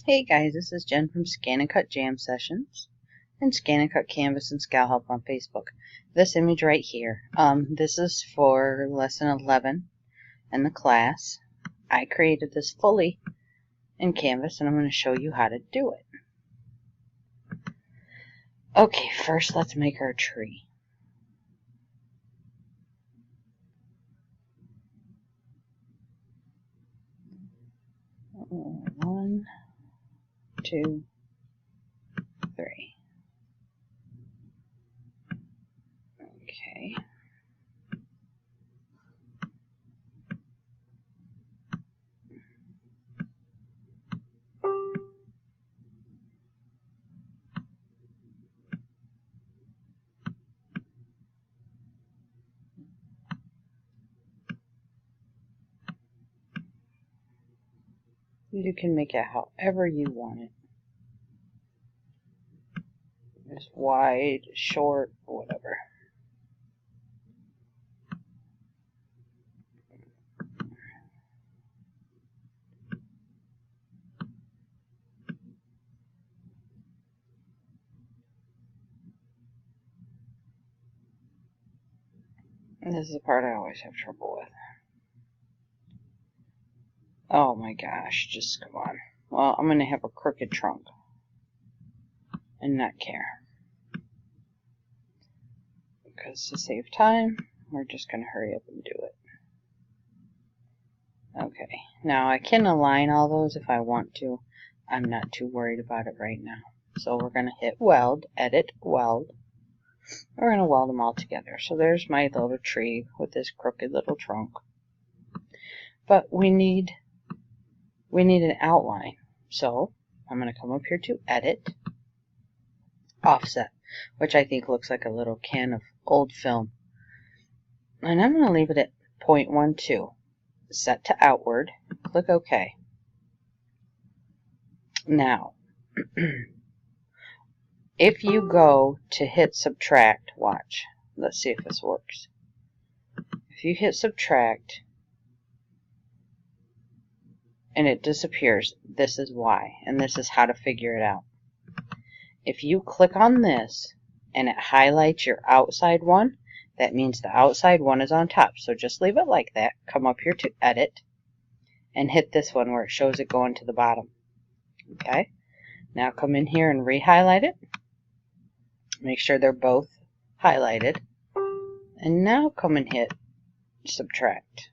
Hey guys, this is Jen from ScanNCut Jam Sessions and ScanNCut Canvas and Scal Help on Facebook. This image right here, this is for lesson 11 in the class. I created this fully in Canvas and I'm going to show you how to do it. Okay, first let's make our tree. One, two, three. Okay. You can make it however you want it. Just wide, short, whatever. And this is the part I always have trouble with. Oh my gosh, just come on. Well, I'm going to have a crooked trunk and not care. Because to save time, we're just going to hurry up and do it. Okay, now I can align all those if I want to. I'm not too worried about it right now. So we're going to hit weld, edit, weld. We're going to weld them all together. So there's my little tree with this crooked little trunk. But we need an outline. So I'm going to come up here to edit, offset, which I think looks like a little can of old film. And I'm going to leave it at 0.12. Set to outward. Click OK. Now, if you go to hit subtract, watch. Let's see if this works. If you hit subtract and it disappears, this is why, and this is how to figure it out. If you click on this and it highlights your outside one, that means the outside one is on top. So just leave it like that. Come up here to edit and hit this one where it shows it going to the bottom. Okay. Now come in here and re-highlight it. Make sure they're both highlighted. And now come and hit subtract.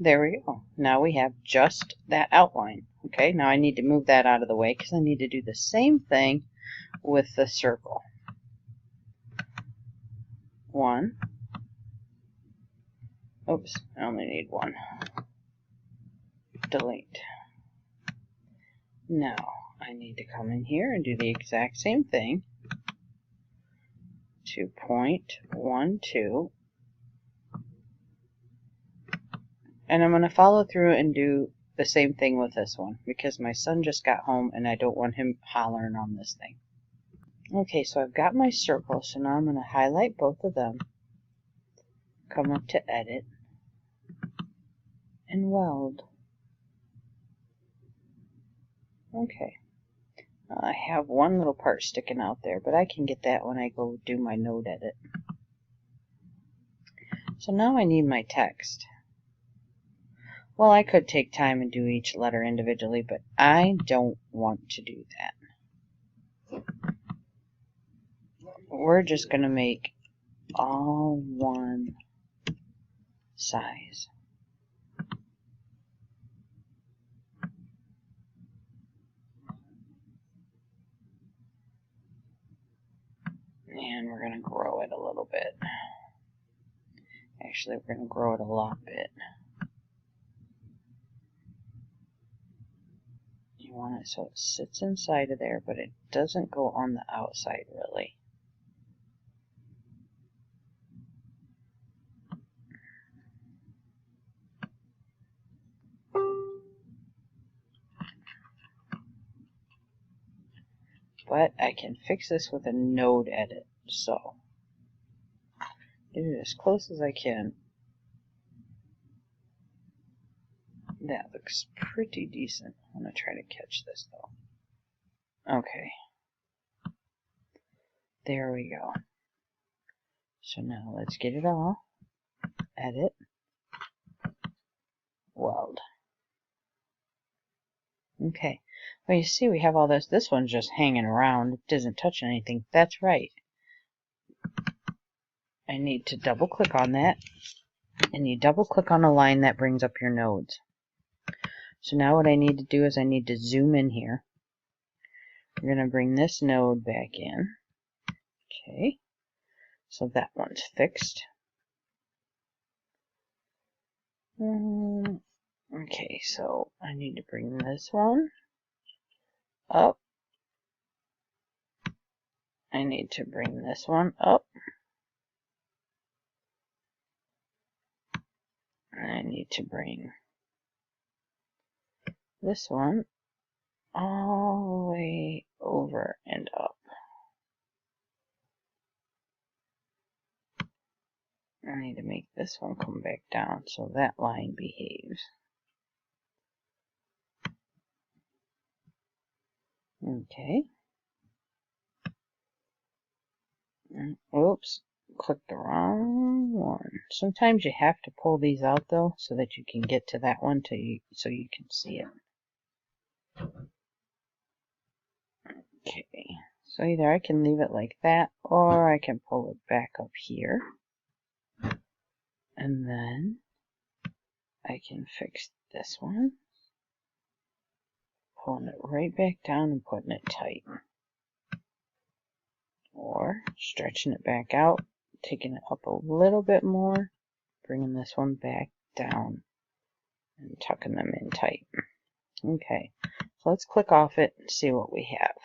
There we go. Now we have just that outline. Okay, now I need to move that out of the way because I need to do the same thing with the circle. One. Oops, I only need one. Delete. Now I need to come in here and do the exact same thing to 0.12. And I'm going to follow through and do the same thing with this one because my son just got home and I don't want him hollering on this thing. Okay, so I've got my circle, so now I'm going to highlight both of them, come up to edit, and weld. Okay, I have one little part sticking out there, but I can get that when I go do my node edit. So now I need my text. Well, I could take time and do each letter individually, but I don't want to do that. We're just going to make all one size. And we're going to grow it a little bit. Actually, we're going to grow it a lot bit. You want it so it sits inside of there, but it doesn't go on the outside really. But I can fix this with a node edit, so get it as close as I can. That looks pretty decent. I'm going to try to catch this though. Okay. There we go. So now let's get it all. Edit. Weld. Okay. Well, you see we have all this. This one's just hanging around. It doesn't touch anything. That's right. I need to double click on that. And you double click on a line that brings up your nodes. So now what I need to do is I need to zoom in here. We're going to bring this node back in. Okay. So that one's fixed. Okay, so I need to bring this one up. I need to bring this one up. And I need to bring this one all the way over and up. I need to make this one come back down so that line behaves. Okay. Oops, clicked the wrong one. Sometimes you have to pull these out though so that you can get to that one so you can see it. Okay, so either I can leave it like that or I can pull it back up here. And then I can fix this one. Pulling it right back down and putting it tight. Or stretching it back out, taking it up a little bit more, bringing this one back down and tucking them in tight. Okay, so let's click off it and see what we have.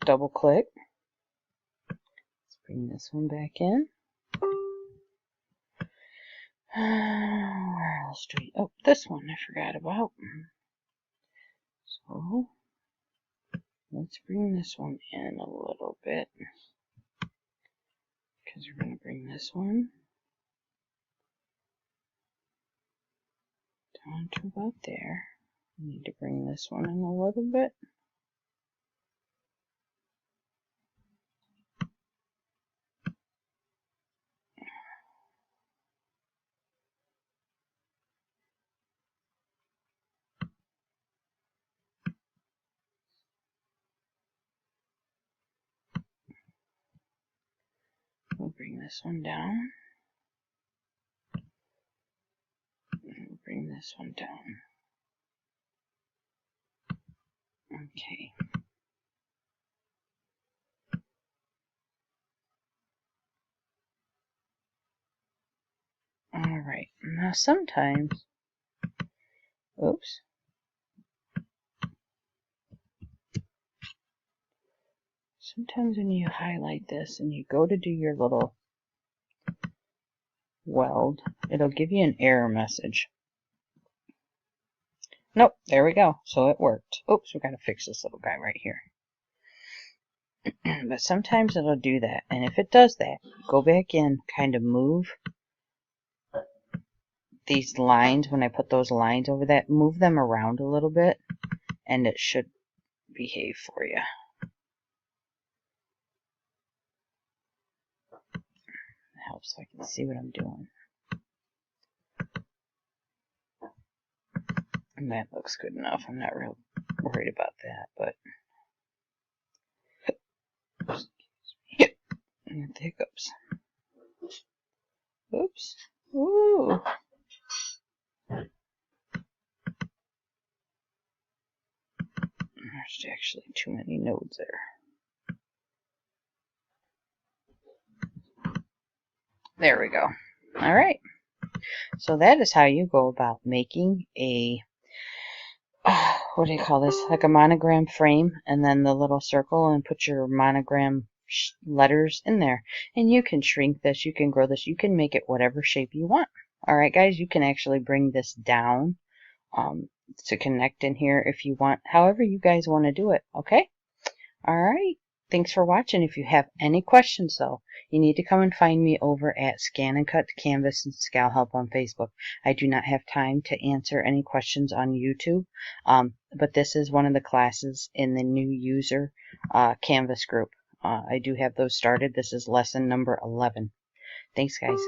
Double click. Let's bring this one back in. Where else do we? Oh, this one I forgot about. So let's bring this one in a little bit because we're going to bring this one down to about there. We need to bring this one in a little bit. We'll bring this one down. And bring this one down. Okay. Alright, now sometimes, oops. Sometimes when you highlight this and you go to do your little weld, it'll give you an error message. Nope, there we go. So it worked. Oops, we gotta fix this little guy right here. But sometimes it'll do that. And if it does that, go back in, kind of move these lines. When I put those lines over that, move them around a little bit, and it should behave for you. It helps so I can see what I'm doing. And that looks good enough. I'm not real worried about that, but and the hiccups. Oops. Ooh. There's actually too many nodes there. There we go. All right. So that is how you go about making a, what do you call this? Like a monogram frame, and then the little circle, and put your monogram letters in there. And you can shrink this, you can grow this, you can make it whatever shape you want. Alright guys, you can actually bring this down to connect in here if you want, however you guys want to do it. Okay? Alright. Thanks for watching. If you have any questions, though, you need to come and find me over at ScanNCut, Canvas, and Scal Help on Facebook. I do not have time to answer any questions on YouTube, but this is one of the classes in the new user Canvas group. I do have those started. This is lesson number 11. Thanks, guys.